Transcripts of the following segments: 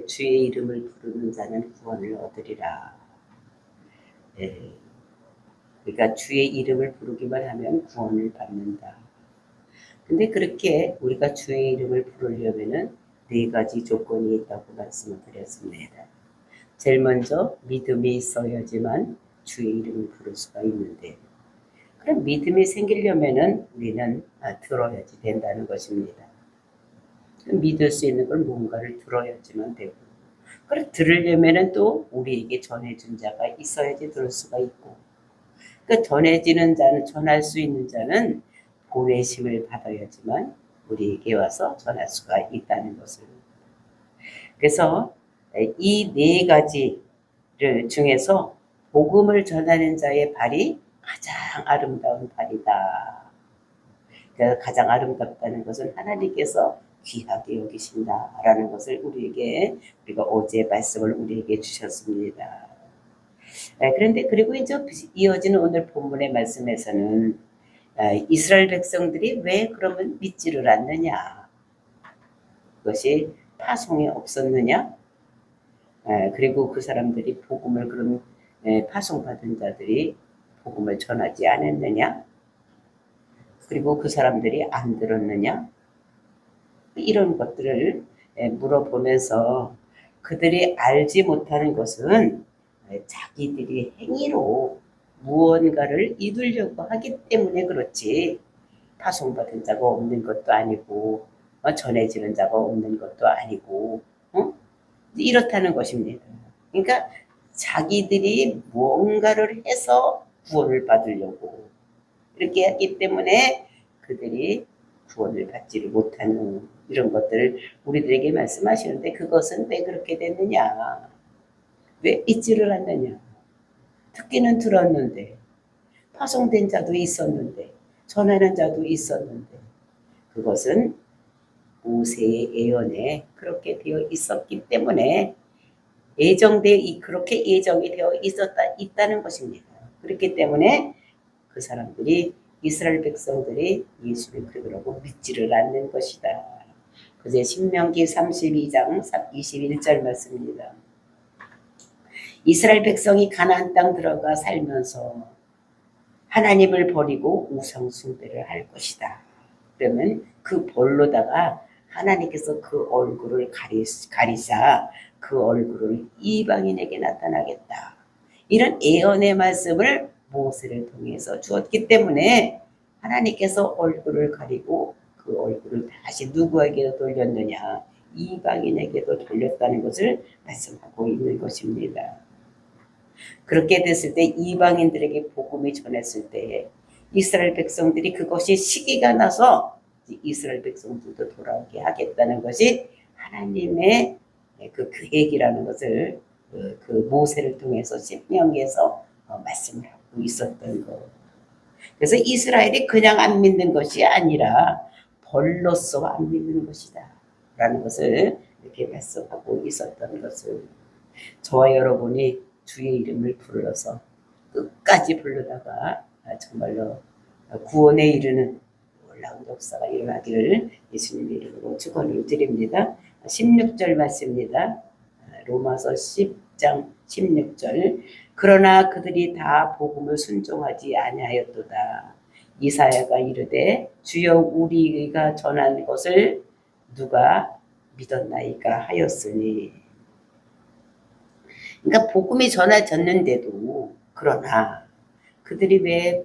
주의 이름을 부르는 자는 구원을 얻으리라. 예. 그러니까 주의 이름을 부르기만 하면 구원을 받는다. 근데 그렇게 우리가 주의 이름을 부르려면은 4가지 조건이 있다고 말씀을 드렸습니다. 제일 먼저 믿음이 있어야지만 주의 이름을 부를 수가 있는데, 그럼 믿음이 생기려면은 우리는 들어야지 된다는 것입니다. 믿을 수 있는 걸 뭔가를 들어야지만 되고, 그래 들으려면은 또 우리에게 전해준 자가 있어야지 들을 수가 있고, 그 전해지는 자는, 전할 수 있는 자는 보내심을 받아야지만 우리에게 와서 전할 수가 있다는 것을. 그래서 이 4가지를 중에서 복음을 전하는 자의 발이 가장 아름다운 발이다. 그래서 가장 아름답다는 것은 하나님께서 귀하게 여기신다라는 것을 우리가 어제 말씀을 우리에게 주셨습니다. 그런데 그리고 이제 이어지는 오늘 본문의 말씀에서는 이스라엘 백성들이 왜 그러면 믿지를 않느냐, 그것이 파송이 없었느냐, 그리고 그 사람들이 복음을, 그럼 파송받은 자들이 복음을 전하지 않았느냐, 그리고 그 사람들이 안 들었느냐, 이런 것들을 물어보면서 그들이 알지 못하는 것은 자기들이 행위로 무언가를 이루려고 하기 때문에 그렇지, 파송받은 자가 없는 것도 아니고 전해지는 자가 없는 것도 아니고 이렇다는 것입니다. 그러니까 자기들이 무언가를 해서 구원을 받으려고 이렇게 하기 때문에 그들이 구원을 받지를 못하는 이런 것들을 우리들에게 말씀하시는데, 그것은 왜 그렇게 됐느냐, 왜 믿지를 않느냐. 듣기는 들었는데, 파송된 자도 있었는데, 전하는 자도 있었는데, 그것은 모세의 예언에 그렇게 되어 있었기 때문에 그렇게 예정이 되어 있다는 것입니다. 그렇기 때문에 그 사람들이, 이스라엘 백성들이 예수를 그러고 믿지를 않는 것이다. 그제 신명기 32장 21절 말씀입니다. 이스라엘 백성이 가나안 땅 들어가 살면서 하나님을 버리고 우상 숭배를 할 것이다. 그러면 그 벌로다가 하나님께서 그 얼굴을 가리사 그 얼굴을 이방인에게 나타나겠다. 이런 예언의 말씀을 모세를 통해서 주었기 때문에 하나님께서 얼굴을 가리고 그 얼굴을 다시 누구에게 돌렸느냐, 이방인에게도 돌렸다는 것을 말씀하고 있는 것입니다. 그렇게 됐을 때, 이방인들에게 복음이 전했을 때 이스라엘 백성들이 그것이 시기가 나서 이스라엘 백성들도 돌아오게 하겠다는 것이 하나님의 그 계획이라는 것을 그 모세를 통해서 신명기에서 말씀을 하고 있었던 것. 그래서 이스라엘이 그냥 안 믿는 것이 아니라 벌로써 안 믿는 것이다 라는 것을 이렇게 말씀하고 있었던 것을, 저와 여러분이 주의 이름을 불러서 끝까지 부르다가 정말로 구원에 이르는 놀라운 역사가 일어나기를 예수님의 이름으로 축원을 드립니다. 16절 말씀입니다. 로마서 10장 16절. 그러나 그들이 다 복음을 순종하지 아니하였도다. 이사야가 이르되 주여 우리가 전한 것을 누가 믿었나이까 하였으니. 그러니까 복음이 전해졌는데도, 그러나 그들이 왜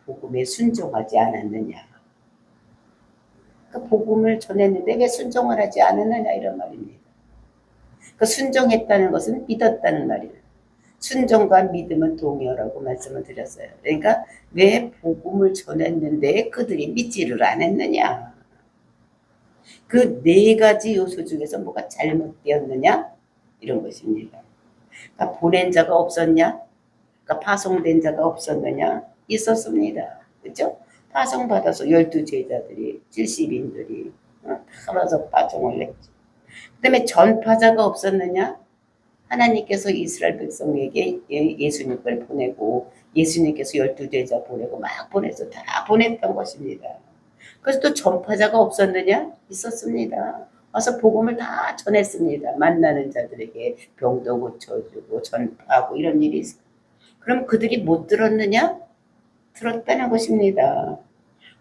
복음에 순종하지 않았느냐, 그러니까 복음을 전했는데 왜 순종을 하지 않았느냐, 이런 말입니다. 그 순종했다는 것은 믿었다는 말이에요. 순종과 믿음은 동요라고 말씀을 드렸어요. 그러니까 왜 복음을 전했는데 그들이 믿지를 않았느냐, 그 4가지 요소 중에서 뭐가 잘못되었느냐, 이런 것입니다. 그러니까 보낸 자가 없었냐, 그러니까 파송된 자가 없었느냐, 있었습니다. 그렇죠? 파송받아서 12제자들이 70인들이 다 와서 파송을 했죠. 그 다음에 전파자가 없었느냐, 하나님께서 이스라엘 백성에게 예수님을 보내고 예수님께서 12제자 보내고 막 보내서 다 보냈던 것입니다. 그래서 또 전파자가 없었느냐, 있었습니다. 와서 복음을 다 전했습니다. 만나는 자들에게 병도 고쳐주고 전파하고 이런 일이 있어요. 그럼 그들이 못 들었느냐? 들었다는 것입니다.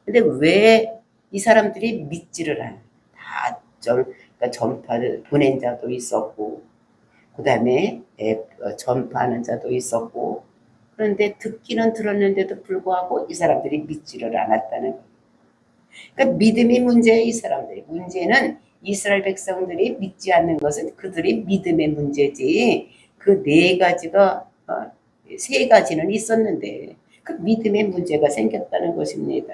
근데 왜 이 사람들이 믿지를 않아요? 다 그러니까 전파를 보낸 자도 있었고, 그 다음에 전파하는 자도 있었고, 그런데 듣기는 들었는데도 불구하고 이 사람들이 믿지를 않았다는 거예요. 그러니까 믿음이 문제예요. 이 사람들이. 문제는 이스라엘 백성들이 믿지 않는 것은 그들의 믿음의 문제지, 그 네 가지가 세 가지는 있었는데 그 믿음의 문제가 생겼다는 것입니다.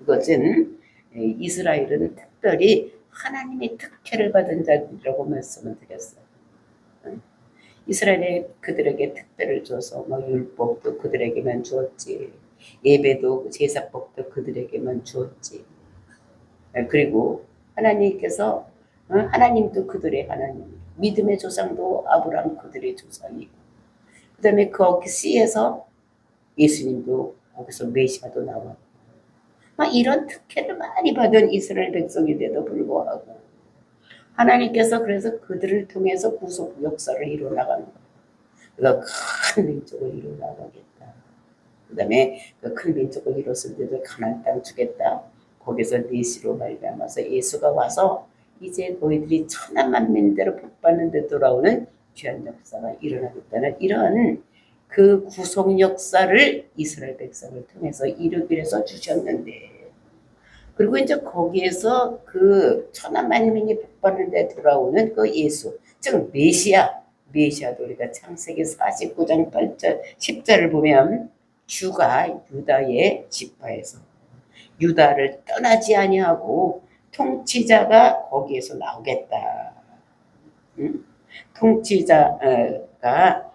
이것은 이스라엘은 특별히 하나님의 특혜를 받은 자들이라고 말씀을 드렸어요. 이스라엘에 그들에게 특별을 줘서 뭐 율법도 그들에게만 주었지, 예배도 제사법도 그들에게만 주었지. 그리고 하나님께서 하나님도 그들의 하나님, 믿음의 조상도 아브라함 그들의 조상이고, 그 다음에 거기 씨에서 예수님도 거기서 메시아도 나왔고, 막 이런 특혜를 많이 받은 이스라엘 백성인데도 불구하고 하나님께서 그래서 그들을 통해서 구속 역사를 이루어나가는 거예요. 그래서 큰 민족을 이루어나가겠다. 그 다음에 그 큰 민족을 이뤘을 때도 가나안 땅 주겠다. 거기서 니시로 말미암아서 예수가 와서 이제 너희들이 천한 만민대로 복받는 데 돌아오는 귀한 역사가 일어나겠다는 이런 그 구속 역사를 이스라엘 백성을 통해서 이루기 위해서 주셨는데, 그리고 이제 거기에서 그 천한 만민이 복받는 데 돌아오는 그 예수, 즉 메시아도 우리가 창세기 49장 8절 10절을 보면 주가 유다의 지파에서 유다를 떠나지 아니하고 통치자가 거기에서 나오겠다. 통치자가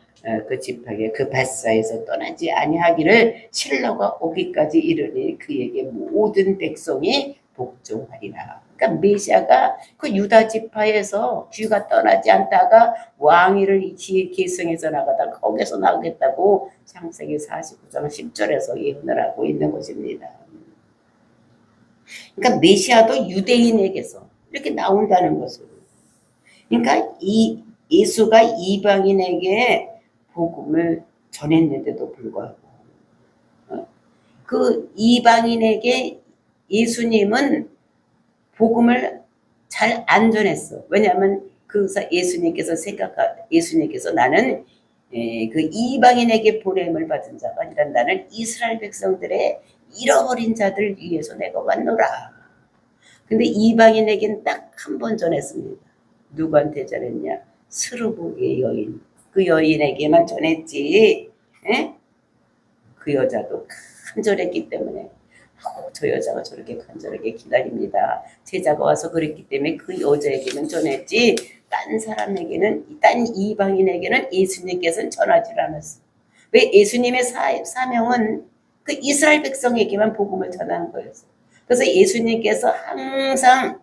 그 지파에 그 밧사에서 떠나지 아니하기를 실로가 오기까지 이르니 그에게 모든 백성이 복종하리라. 그러니까 메시아가 그 유다 지파에서 주가 떠나지 않다가 왕위를 계승해서 나가다가 거기서 나오겠다고 창세기 49장 10절에서 예언을 하고 있는 것입니다. 그러니까 메시아도 유대인에게서 이렇게 나온다는 것을. 그러니까 이 예수가 이방인에게 복음을 전했는데도 불구하고 그 이방인에게 예수님은 복음을 잘 안 전했어. 왜냐하면 그 예수님께서 나는 그 이방인에게 보냄을 받은 자가 아니라 나는 이스라엘 백성들의 잃어버린 자들 위해서 내가 왔노라. 근데 이방인에게는 딱 한 번 전했습니다. 누구한테 전했냐? 스루보의 여인. 그 여인에게만 전했지. 에? 그 여자도 간절했기 때문에 저 여자가 저렇게 간절하게 기다립니다. 제자가 와서 그랬기 때문에 그 여자에게는 전했지, 딴 이방인에게는 예수님께서는 전하지 않았어. 왜? 예수님의 사명은 그 이스라엘 백성에게만 복음을 전하는 거였어. 그래서 예수님께서 항상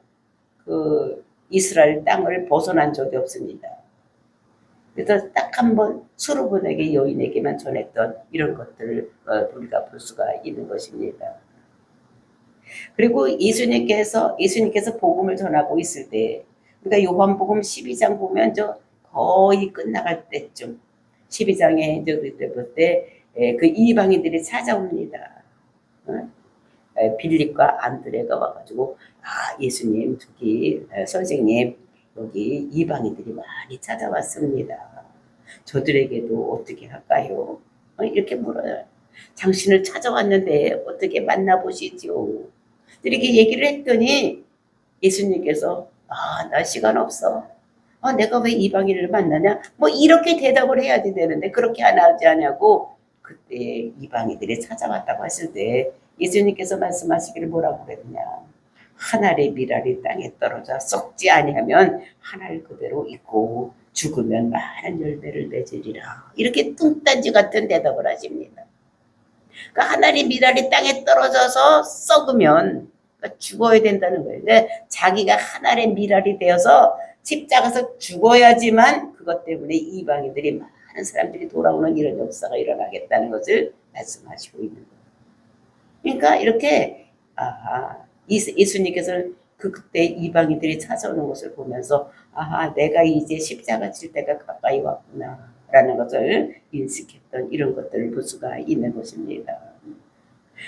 그 이스라엘 땅을 벗어난 적이 없습니다. 그래서 딱 한 번 수르본에게 여인에게만 전했던 이런 것들을 우리가 볼 수가 있는 것입니다. 그리고 예수님께서 복음을 전하고 있을 때, 그러니까 요한복음 12장 보면 저 거의 끝나갈 때쯤 12장에 이제 그때 그 이방인들이 찾아옵니다. 빌립과 안드레가 와가지고 예수님 저기 선생님 여기 이방인들이 많이 찾아왔습니다. 저들에게도 어떻게 할까요? 이렇게 물어요. 당신을 찾아왔는데 어떻게 만나보시지요? 이렇게 얘기를 했더니 예수님께서 나 시간 없어. 내가 왜 이방인을 만나냐? 뭐 이렇게 대답을 해야지 되는데 그렇게 안 하지 않냐고. 그때 이방인들이 찾아왔다고 했을 때 예수님께서 말씀하시기를 뭐라고 그랬냐? 한 알의 밀알이 땅에 떨어져 썩지 아니하면 한 알 그대로 있고 죽으면 많은 열매를 맺으리라. 이렇게 뚱딴지 같은 대답을 하십니다. 그러니까 한 알의 밀알이 땅에 떨어져서 썩으면 죽어야 된다는 거예요. 근데 자기가 한 알의 밀알이 되어서 십자가에서 죽어야지만 그것 때문에 이방인들이 많은 사람들이 돌아오는 이런 역사가 일어나겠다는 것을 말씀하시고 있는 거예요. 그러니까 이렇게 예수님께서는 그때 이방인들이 찾아오는 것을 보면서 아하, 내가 이제 십자가 질 때가 가까이 왔구나 라는 것을 인식했던 이런 것들을 볼 수가 있는 것입니다.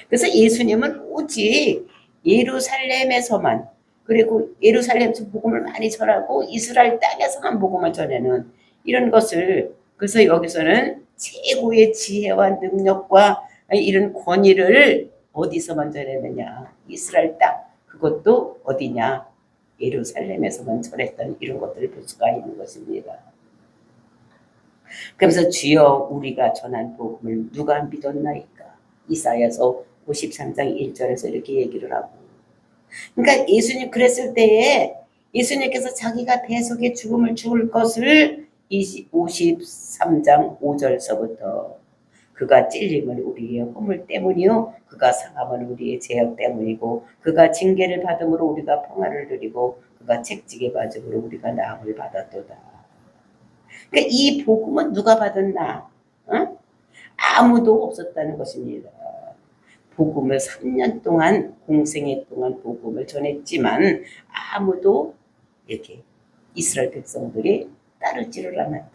그래서 예수님은 오직 예루살렘에서만, 그리고 예루살렘에서 복음을 많이 전하고 이스라엘 땅에서만 복음을 전하는 이런 것을, 그래서 여기서는 최고의 지혜와 능력과 이런 권위를 어디서만 전했느냐, 이스라엘 땅, 그것도 어디냐, 예루살렘에서만 전했던 이런 것들을 볼 수가 있는 것입니다. 그러면서 주여 우리가 전한 복음을 누가 믿었나이까, 이사야서 53장 1절에서 이렇게 얘기를 하고, 그러니까 예수님 그랬을 때에 예수님께서 자기가 대속의 죽음을 죽을 것을 53장 5절서부터 그가 찔림은 우리의 허물 때문이요 그가 상함은 우리의 죄악 때문이고 그가 징계를 받음으로 우리가 평화를 누리고 그가 책찍에 맞음으로 우리가 나음을 받았도다. 그러니까 이 복음은 누가 받았나? 어? 아무도 없었다는 것입니다. 복음을 3년 동안, 공생애 동안 복음을 전했지만 아무도 이렇게 이스라엘 백성들이 따르지를 않았다.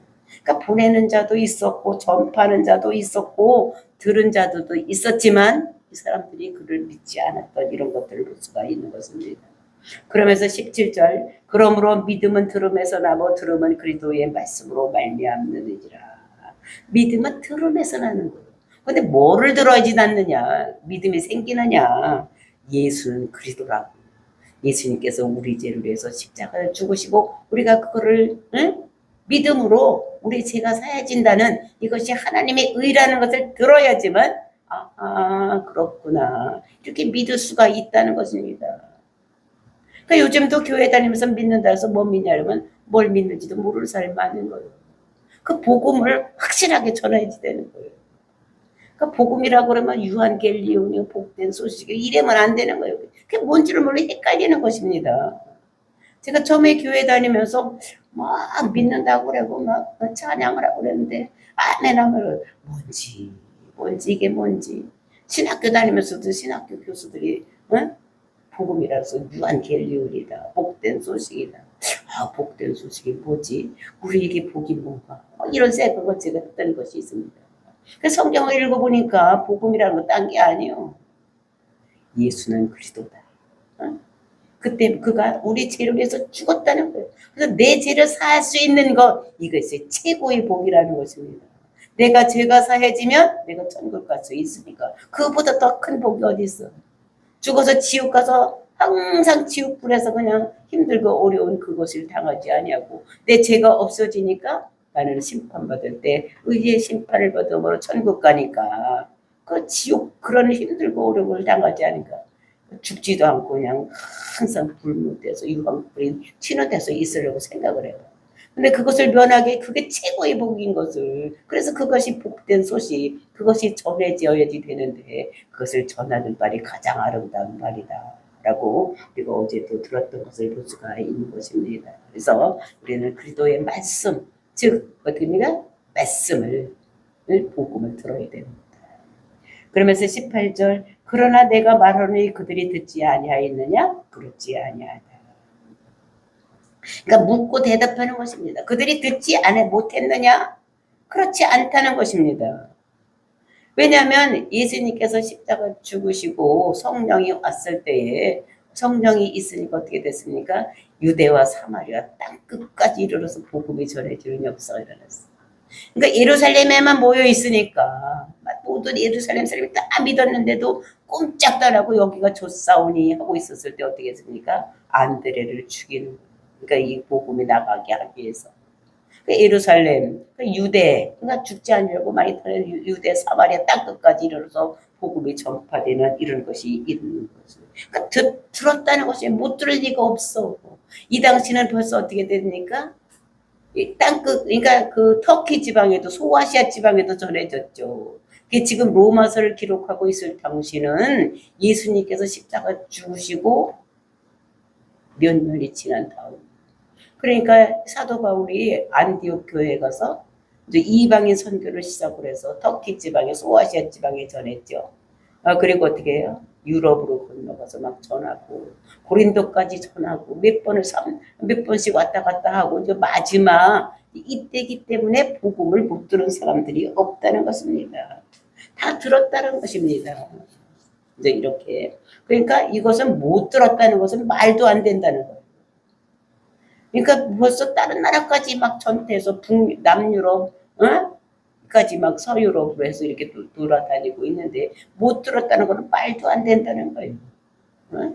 그러니까 보내는 자도 있었고 전파하는 자도 있었고 들은 자도 있었지만 이 사람들이 그를 믿지 않았던 이런 것들을 볼 수가 있는 것입니다. 그러면서 17절 그러므로 믿음은 들음에서 나고 들음은 그리스도의 말씀으로 말미암느니라. 믿음은 들음에서 나는 거예요. 근데 뭐를 들어야지 낫느냐, 믿음이 생기느냐, 예수는 그리스도라고. 예수님께서 우리 죄를 위해서 십자가를 죽으시고 우리가 그거를 믿음으로 우리 죄가 사해진다는 이것이 하나님의 의라는 것을 들어야지만 그렇구나 이렇게 믿을 수가 있다는 것입니다. 그러니까 요즘도 교회 다니면서 믿는다 해서 뭐 믿냐면 뭘 믿는지도 모르는 사람이 많은 거예요. 그 복음을 확실하게 전해야지 되는 거예요. 그러니까 복음이라고 그러면 유한겔리온이 복된 소식이 이래면 안 되는 거예요. 그게 뭔지를 몰라 헷갈리는 것입니다. 제가 처음에 교회 다니면서 막 믿는다고 그러고 막 찬양을 하고 그랬는데 내 나면 뭔지 이게 뭔지 신학교 다니면서도 신학교 교수들이 복음이라서 유한겔리온이다, 복된 소식이다. 복된 소식이 뭐지? 우리에게 복이 뭔가 이런 생각을 제가 했던 것이 있습니다. 그래서 성경을 읽어보니까 복음이라는 건 딴 게 아니에요. 예수는 그리스도다. 그때 그가 우리 죄를 위해서 죽었다는 거예요. 그래서 내 죄를 사할 수 있는 것, 이것이 최고의 복이라는 것입니다. 내가 죄가 사해지면 내가 천국 갈 수 있으니까 그보다 더 큰 복이 어디 있어. 죽어서 지옥 가서 항상 지옥불에서 그냥 힘들고 어려운 그것을 당하지 아니하고 내 죄가 없어지니까 나는 심판받을 때 의의 심판을 받음으로 천국 가니까 그 지옥 그런 힘들고 어려움을 당하지 않으니까 죽지도 않고 그냥 항상 불못돼서 유황불이 튀는 데서 있으려고 생각을 해요. 근데 그것을 면하게 그게 최고의 복인 것을, 그래서 그것이 복된 소식, 그것이 전해져야지 되는데 그것을 전하는 말이 가장 아름다운 말이다 라고 우리가 어제도 들었던 것을 볼 수가 있는 것입니다. 그래서 우리는 그리스도의 말씀, 즉 어떻습니까? 말씀을 복음을 들어야 됩니다. 그러면서 18절 그러나 내가 말하노니 그들이 듣지 아니하였느냐? 그렇지 아니하다. 그러니까 묻고 대답하는 것입니다. 그들이 듣지 못했느냐? 그렇지 않다는 것입니다. 왜냐하면 예수님께서 십자가 죽으시고 성령이 왔을 때에 성령이 있으니까 어떻게 됐습니까? 유대와 사마리아 땅끝까지 이르러서 복음이 전해지는 역사가 일어났어요. 그러니까 예루살렘에만 모여 있으니까 모든 예루살렘 사람이 다 믿었는데도 꼼짝도 안 하고 여기가 조사오니 하고 있었을 때 어떻게 했습니까? 안드레를 죽이는 거예요. 그러니까 이 복음이 나가게 하기 위해서. 그러니까 예루살렘, 유대, 그러니까 죽지 않으려고 많이 타는 유대, 사마리아 땅끝까지 이르러서 복음이 전파되는 이런 것이 있는 거죠. 그러니까 들었다는 것이 못 들을 리가 없어. 이 당시는 벌써 어떻게 됩니까? 이 땅끝, 그러니까 그 터키 지방에도 소아시아 지방에도 전해졌죠. 지금 로마서를 기록하고 있을 당시는 예수님께서 십자가 죽으시고 몇 년이 지난 다음. 그러니까 사도 바울이 안디옥 교회에 가서 이제 이방인 선교를 시작을 해서 터키 지방에 소아시아 지방에 전했죠. 그리고 어떻게 해요? 유럽으로 건너가서 막 전하고 고린도까지 전하고 몇 번씩 왔다 갔다 하고 이제 마지막 이때기 때문에 복음을 못 들은 사람들이 없다는 것입니다. 다 들었다는 것입니다. 이제 이렇게 그러니까 이것은 못 들었다는 것은 말도 안 된다는 거예요. 그러니까 벌써 다른 나라까지 막 전태해서 남유럽, 까지 막 서유럽으로 해서 이렇게 돌아다니고 있는데 못 들었다는 것은 말도 안 된다는 거예요.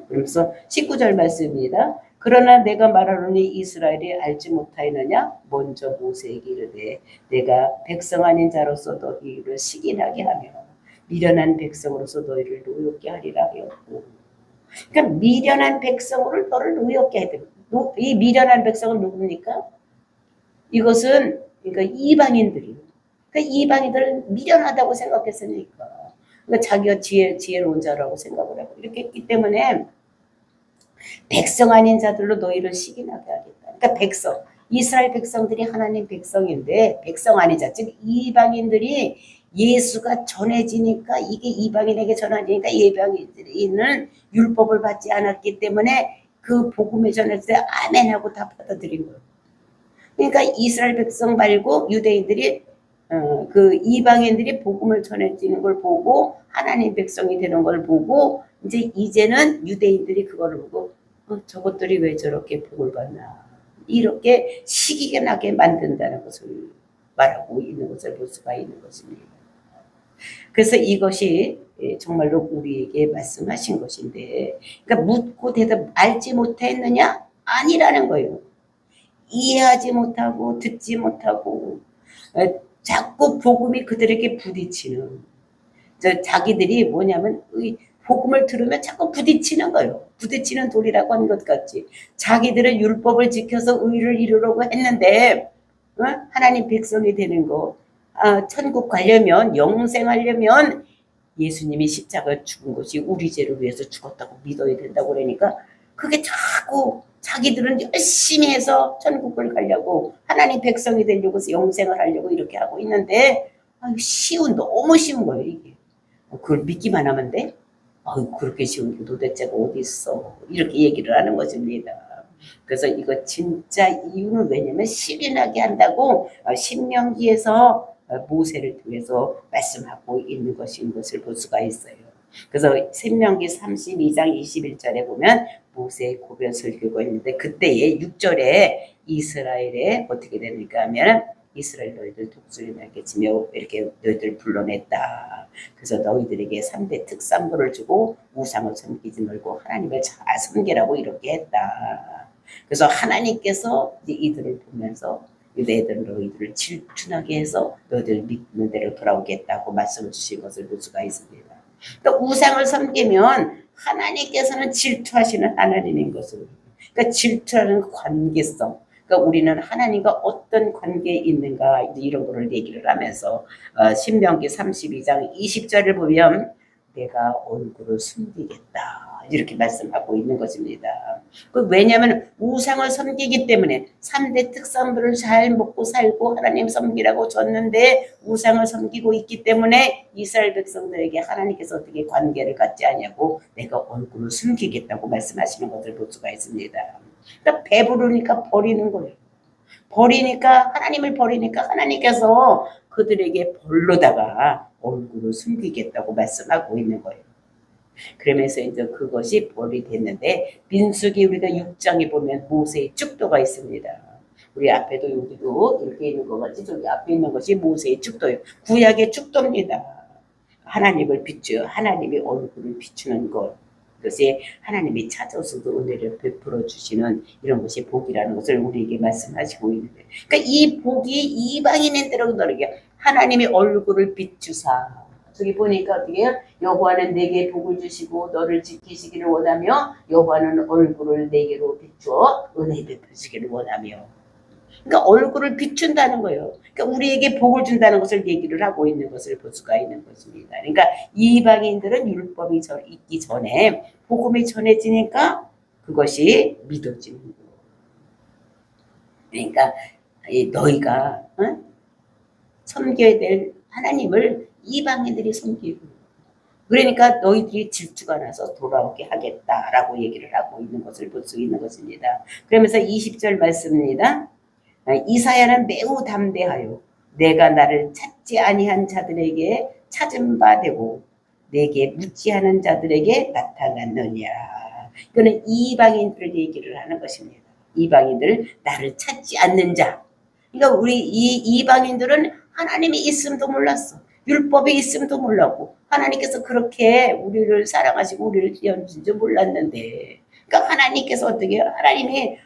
그러면서 19절 말씀입니다. 그러나 내가 말하노니 이스라엘이 알지 못하였느냐? 먼저 모세에게 이르되 내가 백성 아닌 자로서 너희를 시기나게 하며 미련한 백성으로서 너희를 노엽게 하리라 하였고, 그러니까 미련한 백성으로 너를 노엽게 해야 됩니다. 이 미련한 백성은 누굽니까? 이것은 그러니까 이방인들이에요. 그러니까 이방인들은 미련하다고 생각했으니까, 그러니까 자기가 지혜로운 자라고 생각을 하고 이렇게 했기 때문에 백성 아닌 자들로 너희를 시기나게 하겠다. 그러니까 이스라엘 백성들이 하나님 백성인데 백성 아닌 자, 즉 이방인들이 예수가 전해지니까 이게 이방인에게 전해지니까 이방인들은 율법을 받지 않았기 때문에 그 복음에 전했을 때 아멘하고 다 받아들인 거예요. 그러니까 이스라엘 백성 말고 유대인들이 그 이방인들이 복음을 전해지는 걸 보고 하나님 백성이 되는 걸 보고 이제는 유대인들이 그거를 보고 저것들이 왜 저렇게 복을 받나 이렇게 시기가 나게 만든다는 것을 말하고 있는 것을 볼 수가 있는 것입니다. 그래서 이것이 정말로 우리에게 말씀하신 것인데, 그러니까 묻고 대답 알지 못했느냐? 아니라는 거예요. 이해하지 못하고 듣지 못하고 자꾸 복음이 그들에게 부딪히는, 자기들이 뭐냐면 복음을 들으면 자꾸 부딪히는 거예요. 부딪히는 돌이라고 한 것 같지. 자기들은 율법을 지켜서 의를 이루려고 했는데 하나님 백성이 되는 거, 천국 가려면, 영생하려면 예수님이 십자가 죽은 것이 우리 죄를 위해서 죽었다고 믿어야 된다고 그러니까 그게 자꾸 자기들은 열심히 해서 천국을 가려고 하나님 백성이 되려고 해서 영생을 하려고 이렇게 하고 있는데 너무 쉬운 거예요. 이게 그걸 믿기만 하면 돼? 그렇게 쉬운 게 도대체가 어디 있어? 이렇게 얘기를 하는 것입니다. 그래서 이거 진짜 이유는 왜냐면 시린하게 한다고 신명기에서 모세를 통해서 말씀하고 있는 것인 것을 볼 수가 있어요. 그래서 신명기 32장 21절에 보면 모세의 고별 설교가 있는데 그때의 6절에 이스라엘에 어떻게 되니까 하면 이스라엘 너희들 독수리 날개 치며 이렇게 너희들 불러냈다. 그래서 너희들에게 3대 특산물을 주고 우상을 섬기지 말고 하나님을 잘 섬기라고 이렇게 했다. 그래서 하나님께서 이들을 보면서 너희들은 너희들을 질투나게 해서 너희들 믿는 대로 돌아오겠다고 말씀을 주신 것을 볼 수가 있습니다. 그러니까 우상을 섬기면 하나님께서는 질투하시는 하나님인 것을. 그러니까 질투하는 관계성. 그러니까 우리는 하나님과 어떤 관계에 있는가 이런 거를 얘기를 하면서 신명기 32장 20절을 보면 내가 얼굴을 숨기겠다 이렇게 말씀하고 있는 것입니다. 왜냐하면 우상을 섬기기 때문에 3대 특산물을 잘 먹고 살고 하나님 섬기라고 줬는데 우상을 섬기고 있기 때문에 이스라엘 백성들에게 하나님께서 어떻게 관계를 갖지 않냐고 내가 얼굴을 숨기겠다고 말씀하시는 것을 볼 수가 있습니다. 그러니까 배부르니까 버리는 거예요. 버리니까 하나님을 버리니까 하나님께서 그들에게 벌로다가 얼굴을 숨기겠다고 말씀하고 있는 거예요. 그러면서 이제 그것이 벌이 됐는데 민수기 우리가 6장에 보면 모세의 축도가 있습니다. 우리 앞에도 여기도 이렇게 있는 것 같이 저기 앞에 있는 것이 모세의 축도예요. 구약의 축도입니다. 하나님을 비추어 하나님의 얼굴을 비추는 것. 그것이 하나님이 찾아서도 은혜를 베풀어 주시는 이런 것이 복이라는 것을 우리에게 말씀하시고 있는데, 그러니까 이 복이 이방인들에게 너에게 하나님의 얼굴을 비추사. 저기 보니까 어떻게 해요? 여호와는 내게 복을 주시고 너를 지키시기를 원하며 여호와는 얼굴을 내게로 비추어 은혜 베푸시기를 원하며. 그러니까 얼굴을 비춘다는 거예요. 그러니까 우리에게 복을 준다는 것을 얘기를 하고 있는 것을 볼 수가 있는 것입니다. 그러니까 이방인들은 율법이 있기 전에 복음이 전해지니까 그것이 믿어지는 거예요. 그러니까 너희가 섬겨야 될 하나님을 이방인들이 섬기고 그러니까 너희들이 질주가 나서 돌아오게 하겠다라고 얘기를 하고 있는 것을 볼 수 있는 것입니다. 그러면서 20절 말씀입니다. 이사야는 매우 담대하여 내가 나를 찾지 아니한 자들에게 찾은 바 되고 내게 묻지 않은 자들에게 나타났느니라. 이거는 이방인들을 얘기를 하는 것입니다. 이방인들, 나를 찾지 않는 자. 그러니까 우리 이 이방인들은 하나님이 있음도 몰랐어. 율법이 있음도 몰랐고 하나님께서 그렇게 우리를 사랑하시고 우리를 지어주신 줄 몰랐는데, 그러니까 하나님께서 어떻게 해요?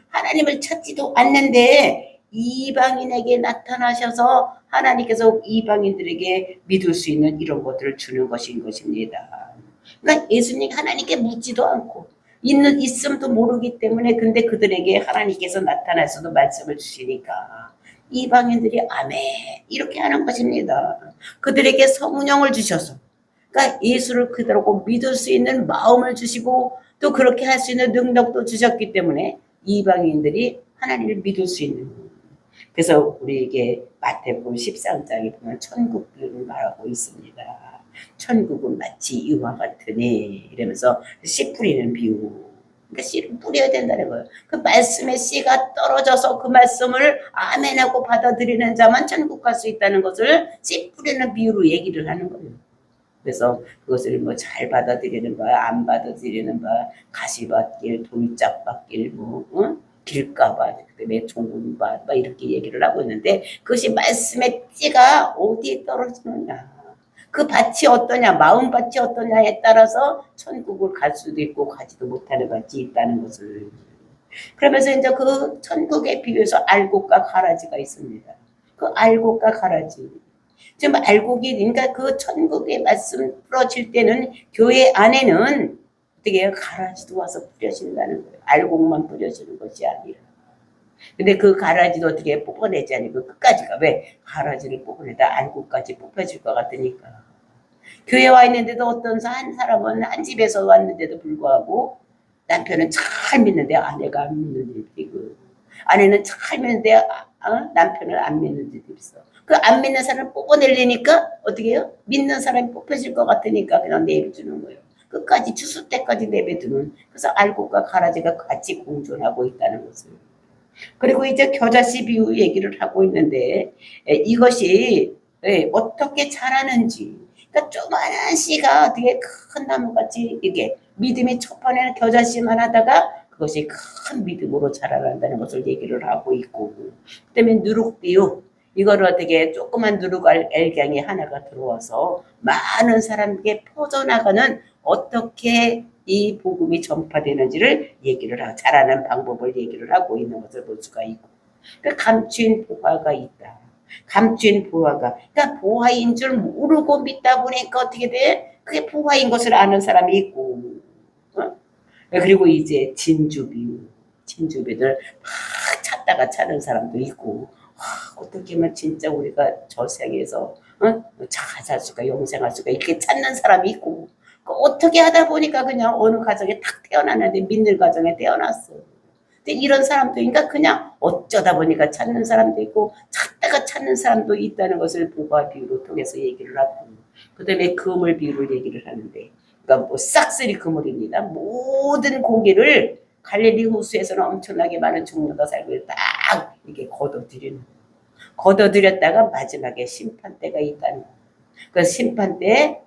하나님을 찾지도 않는데 이방인에게 나타나셔서 하나님께서 이방인들에게 믿을 수 있는 이런 것들을 주는 것인 것입니다. 그러니까 예수님 하나님께 묻지도 않고 있음도 모르기 때문에, 근데 그들에게 하나님께서 나타나서도 말씀을 주시니까 이방인들이 아멘 이렇게 하는 것입니다. 그들에게 성령을 주셔서, 그러니까 예수를 그대로 믿을 수 있는 마음을 주시고 또 그렇게 할 수 있는 능력도 주셨기 때문에 이방인들이 하나님을 믿을 수 있는. 그래서 우리에게 마태복음 13장에 보면 천국을 말하고 있습니다. 천국은 마치 이와 같으니 이러면서 씨 뿌리는 비유. 그러니까 씨를 뿌려야 된다는 거예요. 그 말씀의 씨가 떨어져서 그 말씀을 아멘하고 받아들이는 자만 천국 갈 수 있다는 것을 씨 뿌리는 비유로 얘기를 하는 거예요. 그래서 그것을 뭐 잘 받아들이는 바, 안 받아들이는 바, 가시밭길, 돌짝밭길, 길가밭, 그다음에 종군밭, 막 이렇게 얘기를 하고 있는데, 그것이 말씀의 씨가 어디에 떨어지느냐, 그 밭이 어떠냐, 마음밭이 어떠냐에 따라서 천국을 갈 수도 있고 가지도 못하는 밭이 있다는 것을. 그러면서 이제 그 천국에 비유해서 알곡과 가라지가 있습니다. 그 알곡과 가라지. 지금 알곡이, 그러니까 그 천국의 말씀 풀어질 때는 교회 안에는 어떻게 해요? 가라지도 와서 뿌려진다는 거예요. 알곡만 뿌려지는 것이 아니라. 근데 그 가라지도 어떻게 뽑아내지 않고 끝까지가, 왜? 가라지를 뽑아내다 알곡까지 뽑혀질 것 같으니까. 교회 와 있는데도 어떤 한 사람은 한 집에서 왔는데도 불구하고 남편은 잘 믿는데 아내가 안 믿는 일이 있고, 아내는 잘 믿는데 남편을 안 믿는 일이 있어. 그 안 믿는 사람을 뽑아내려니까 어떻게 해요? 믿는 사람이 뽑혀질 것 같으니까 그냥 내버려두는 거예요. 끝까지 추수 때까지 내버려두는. 그래서 알곡과 가라지가 같이 공존하고 있다는 것을. 그리고 이제 겨자씨 비유 얘기를 하고 있는데, 이것이 어떻게 자라는지. 그러니까 조그마한 씨가 어떻게 큰 나무같이 이게 믿음이 첫번에는 겨자씨만 하다가 그것이 큰 믿음으로 자라난다는 것을 얘기를 하고 있고, 그다음에 누룩비유. 이거를 어떻게 조그만 누룩 알갱이 하나가 들어와서 많은 사람에게 퍼져나가는, 어떻게 이 복음이 전파되는지를 얘기를 하고 자라는 방법을 얘기를 하고 있는 것을 볼 수가 있고, 그 감추인 보화가 있다. 감추인 보화가, 그러니까 보화인 줄 모르고 믿다 보니까 어떻게 돼? 그게 보화인 것을 아는 사람이 있고, 그리고 이제 진주비유, 진주비들 막 찾다가 찾는 사람도 있고, 어떻게 하면 진짜 우리가 저 세계에서 잘 살 수가, 영생할 수가, 이렇게 찾는 사람이 있고, 어떻게 하다 보니까 그냥 어느 가정에 탁 태어났는데 믿는 가정에 태어났어. 근데 이런 사람도, 그러니까 그냥 어쩌다 보니까 찾는 사람도 있고 찾다가 찾는 사람도 있다는 것을 보화 비유로 통해서 얘기를 하고, 그 다음에 그물 비유를 얘기를 하는데, 그러니까 뭐 싹쓸이 그물입니다. 모든 고기를 갈릴리 호수에서는 엄청나게 많은 종류가 살고 딱 이렇게 걷어들였다가 마지막에 심판대가 있다는 거예요. 그 심판대에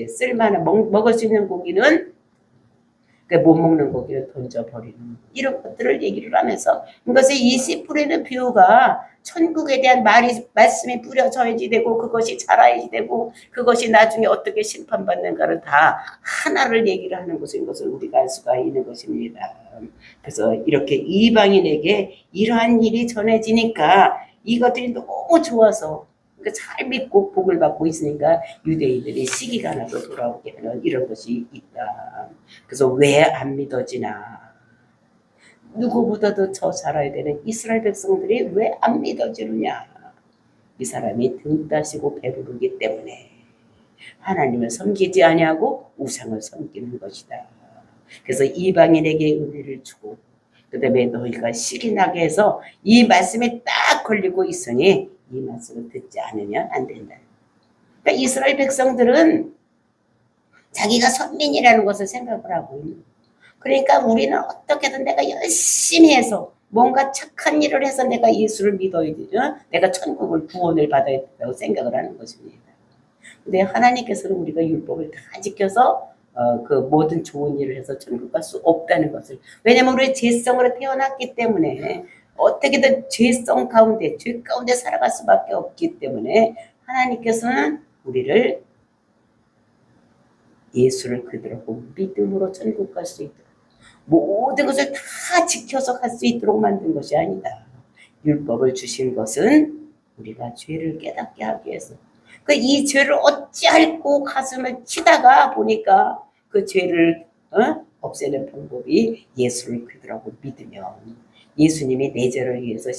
쓸만한 먹을 수 있는 고기는, 못 먹는 고기를 던져버리는, 이런 것들을 얘기를 하면서, 이것의 이 씨 뿌리는 비유가 천국에 대한 말씀이 뿌려져야지 되고, 그것이 자라야지 되고, 그것이 나중에 어떻게 심판받는가를 다 하나를 얘기를 하는 것인 것을 우리가 알 수가 있는 것입니다. 그래서 이렇게 이방인에게 이러한 일이 전해지니까 이것들이 너무 좋아서, 그러니까 잘 믿고 복을 받고 있으니까 유대인들이 시기가 나서 돌아오게 하는 이런 것이 있다. 그래서 왜 안 믿어지나? 누구보다도 더 살아야 되는 이스라엘 백성들이 왜 안 믿어지느냐? 이 사람이 등 따시고 배부르기 때문에 하나님을 섬기지 아니하고 우상을 섬기는 것이다. 그래서 이방인에게 은혜를 주고, 그 다음에 너희가 시기 나게 해서 이 말씀에 딱 걸리고 있으니 이 말씀을 듣지 않으면 안 된다. 그러니까 이스라엘 백성들은 자기가 선민이라는 것을 생각을 하고 있는 거예요. 그러니까 우리는 어떻게든 내가 열심히 해서 뭔가 착한 일을 해서 내가 예수를 믿어야 되죠. 내가 천국을 구원을 받아야 된다고 생각을 하는 것입니다. 근데 하나님께서는 우리가 율법을 다 지켜서 그 모든 좋은 일을 해서 천국 갈 수 없다는 것을, 왜냐면 우리 죄성으로 태어났기 때문에 어떻게든 죄성 가운데, 죄 가운데 살아갈 수밖에 없기 때문에 하나님께서는 우리를 예수를 그대로 믿음으로 천국 갈 수 있도록 모든 것을 다 지켜서 갈 수 있도록 만든 것이 아니다. 율법을 주신 것은 우리가 죄를 깨닫게 하기 위해서, 이 죄를 어찌할꼬 가슴을 치다가 보니까 그 죄를 없애는 방법이 예수를 그대로 믿으면, 예수님이 내 죄를 위해서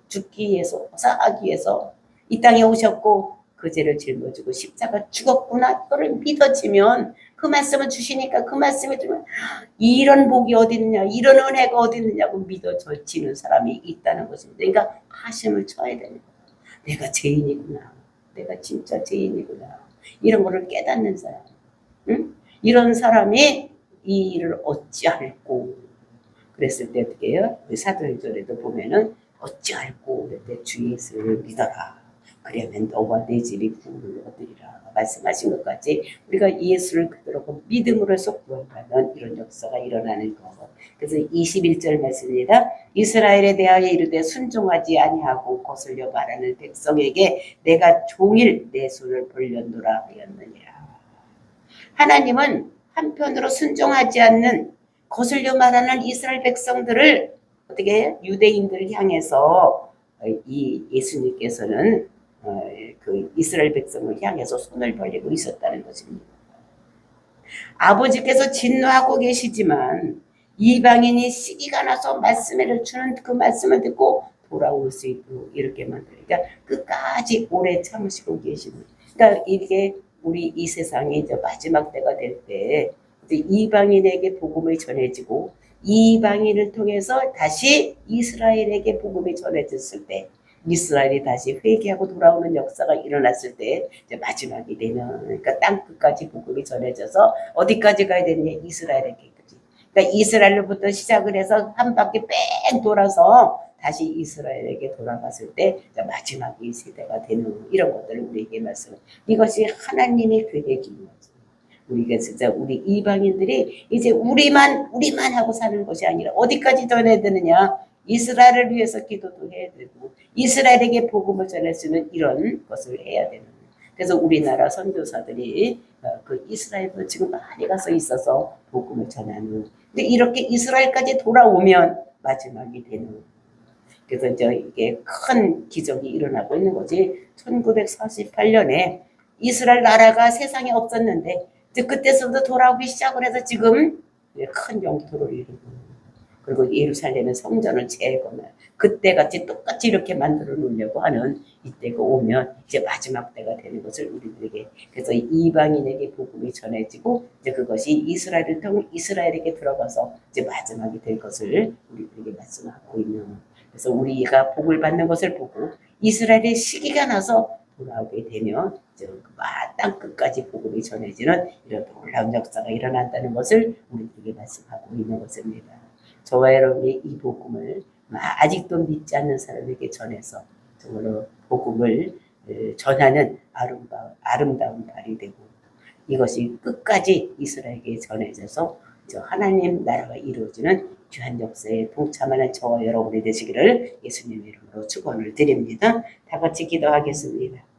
죽기 위해서, 사하기 위해서 이 땅에 오셨고 그 죄를 짊어지고 십자가 죽었구나, 그걸 믿어지면, 그 말씀을 주시니까 그 말씀을 주면 이런 복이 어디 있느냐, 이런 은혜가 어디 있느냐고 믿어지는 사람이 있다는 것입니다. 그러니까 가슴을 쳐야 되는 거예요. 내가 죄인이구나, 내가 진짜 죄인이구나, 이런 거를 깨닫는 사람, 응? 이런 사람이 이 일을 어찌할꼬 그랬을 때 어떻게 해요? 사도행전에도 보면은 어찌할꼬 그럴 때 주 예수를 믿어라, 그러면 너와 내 집이 구원을 얻으리라 말씀하신 것까지 우리가 예수를 그대로 믿음으로써 구원받는 이런 역사가 일어나는 거. 그래서 21절 말씀입니다. 이스라엘에 대하여 이르되 순종하지 아니하고 거슬려 말하는 백성에게 내가 종일 내 손을 벌렸노라 하였느니라. 하나님은 한편으로 순종하지 않는 거슬려 말하는 이스라엘 백성들을 어떻게 해요? 유대인들을 향해서 이 예수님께서는 그 이스라엘 백성을 향해서 손을 벌리고 있었다는 것입니다. 아버지께서 진노하고 계시지만 이방인이 시기가 나서 말씀을 주는 그 말씀을 듣고 돌아올 수 있도록 이렇게 만들니까 끝까지 오래 참으시고 계시는. 그러니까 이게 우리 이 세상이 이제 마지막 때가 될 때 이방인에게 복음이 전해지고 이방인을 통해서 다시 이스라엘에게 복음이 전해졌을 때, 이스라엘이 다시 회개하고 돌아오는 역사가 일어났을 때 이제 마지막이 되면, 그러니까 땅 끝까지 복음이 전해져서 어디까지 가야 되느냐, 이스라엘에게까지. 그러니까 이스라엘로부터 시작을 해서 한 바퀴 뺑 돌아서 다시 이스라엘에게 돌아갔을 때 마지막이 세대가 되는 이런 것들을 우리에게 말씀. 이것이 하나님의 계획인 거죠. 우리가 진짜 우리 이방인들이 이제 우리만 하고 사는 것이 아니라 어디까지 전해야 되느냐, 이스라엘을 위해서 기도도 해야 되고 이스라엘에게 복음을 전할 수 있는 이런 것을 해야 되는. 그래서 우리나라 선교사들이 그 이스라엘도 지금 많이 가서 있어서 복음을 전하는. 근데 이렇게 이스라엘까지 돌아오면 마지막이 되는. 그래서 이제 이게 큰 기적이 일어나고 있는 거지. 1948년에 이스라엘 나라가 세상에 없었는데 이제 그때서부터 돌아오기 시작을 해서 지금 큰 영토를 이루고, 그리고 예루살렘의 성전을 재건을 그때같이 똑같이 이렇게 만들어 놓으려고 하는 이때가 오면 이제 마지막 때가 되는 것을 우리들에게, 그래서 이방인에게 복음이 전해지고 이제 그것이 이스라엘을 통해 이스라엘에게 들어가서 이제 마지막이 될 것을 우리들에게 말씀하고 있는. 그래서 우리가 복을 받는 것을 보고 이스라엘의 시기가 나서 돌아오게 되면 땅 끝까지 복음이 전해지는 이런 놀라운 역사가 일어난다는 것을 우리에게 말씀하고 있는 것입니다. 저와 여러분이 이 복음을 아직도 믿지 않는 사람에게 전해서 정말로 복음을 전하는 아름다운 발이 되고, 이것이 끝까지 이스라엘에게 전해져서 하나님 나라가 이루어지는 귀한 역사에 동참하는 저와 여러분이 되시기를 예수님의 이름으로 축원을 드립니다. 다 같이 기도하겠습니다.